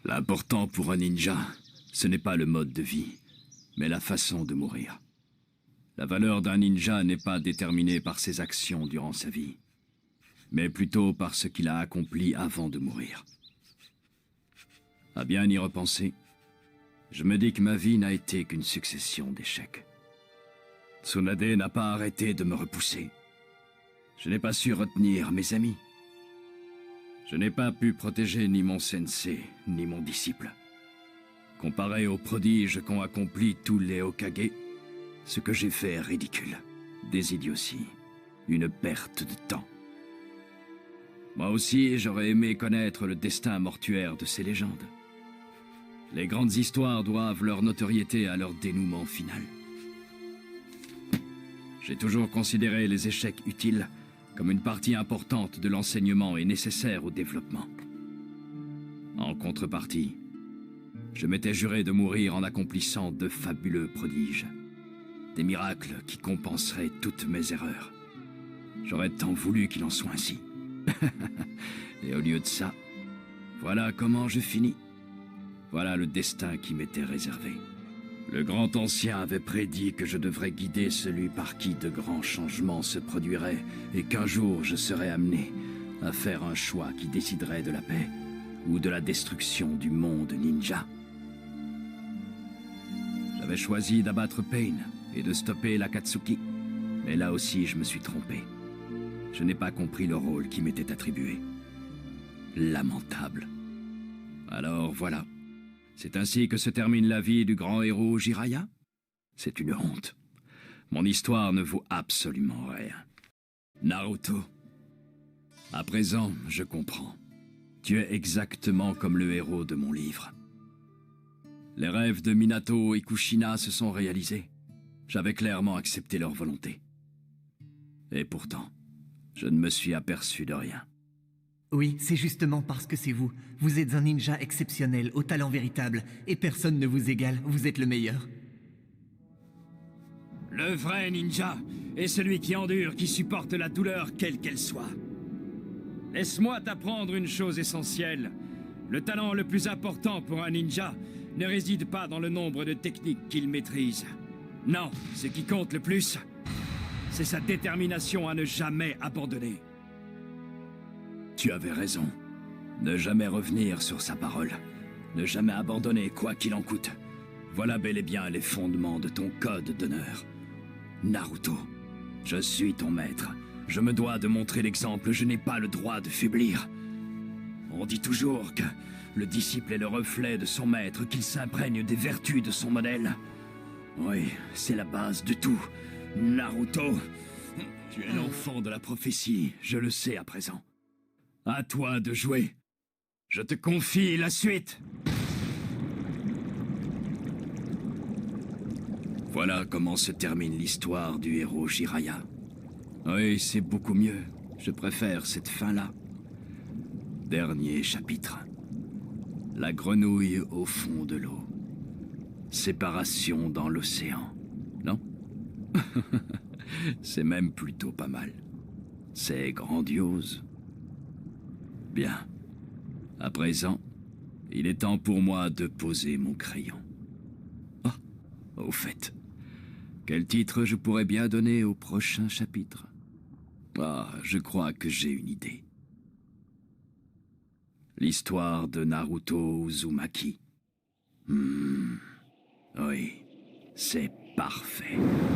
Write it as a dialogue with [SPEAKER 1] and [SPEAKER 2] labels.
[SPEAKER 1] L'important pour un ninja, ce n'est pas le mode de vie, mais la façon de mourir. La valeur d'un ninja n'est pas déterminée par ses actions durant sa vie, mais plutôt par ce qu'il a accompli avant de mourir. À bien y repenser, je me dis que ma vie n'a été qu'une succession d'échecs. Tsunade n'a pas arrêté de me repousser. Je n'ai pas su retenir mes amis. Je n'ai pas pu protéger ni mon sensei, ni mon disciple. Comparé aux prodiges qu'ont accompli tous les Hokage, ce que j'ai fait est ridicule, des idioties, une perte de temps. Moi aussi, j'aurais aimé connaître le destin mortuaire de ces légendes. Les grandes histoires doivent leur notoriété à leur dénouement final. J'ai toujours considéré les échecs utiles comme une partie importante de l'enseignement et nécessaire au développement. En contrepartie, je m'étais juré de mourir en accomplissant de fabuleux prodiges. Des miracles qui compenseraient toutes mes erreurs. J'aurais tant voulu qu'il en soit ainsi. Et au lieu de ça, voilà comment je finis. Voilà le destin qui m'était réservé. Le grand ancien avait prédit que je devrais guider celui par qui de grands changements se produiraient et qu'un jour je serais amené à faire un choix qui déciderait de la paix ou de la destruction du monde ninja. J'avais choisi d'abattre Pain et de stopper l'Akatsuki, mais là aussi je me suis trompé. Je n'ai pas compris le rôle qui m'était attribué. Lamentable. Alors voilà. C'est ainsi que se termine la vie du grand héros Jiraiya? C'est une honte. Mon histoire ne vaut absolument rien. Naruto. À présent, je comprends. Tu es exactement comme le héros de mon livre. Les rêves de Minato et Kushina se sont réalisés. J'avais clairement accepté leur volonté. Et pourtant, je ne me suis aperçu de rien.
[SPEAKER 2] Oui, c'est justement parce que c'est vous. Vous êtes un ninja exceptionnel, au talent véritable, et personne ne vous égale, vous êtes le meilleur.
[SPEAKER 1] Le vrai ninja est celui qui endure, qui supporte la douleur, quelle qu'elle soit. Laisse-moi t'apprendre une chose essentielle. Le talent le plus important pour un ninja ne réside pas dans le nombre de techniques qu'il maîtrise. Non, ce qui compte le plus, c'est sa détermination à ne jamais abandonner. Tu avais raison. Ne jamais revenir sur sa parole. Ne jamais abandonner quoi qu'il en coûte. Voilà bel et bien les fondements de ton code d'honneur. Naruto, je suis ton maître. Je me dois de montrer l'exemple. Je n'ai pas le droit de faiblir. On dit toujours que le disciple est le reflet de son maître, qu'il s'imprègne des vertus de son modèle. Oui, c'est la base de tout. Naruto, tu es l'enfant de la prophétie, je le sais à présent. À toi de jouer. Je te confie la suite. Voilà comment se termine l'histoire du héros Jiraiya. Oui, c'est beaucoup mieux. Je préfère cette fin-là. Dernier chapitre. La grenouille au fond de l'eau. Séparation dans l'océan. Non? C'est même plutôt pas mal. C'est grandiose. Bien. À présent, il est temps pour moi de poser mon crayon. Ah, au fait, quel titre je pourrais bien donner au prochain chapitre? Ah, je crois que j'ai une idée. L'histoire de Naruto Uzumaki. Oui, c'est parfait.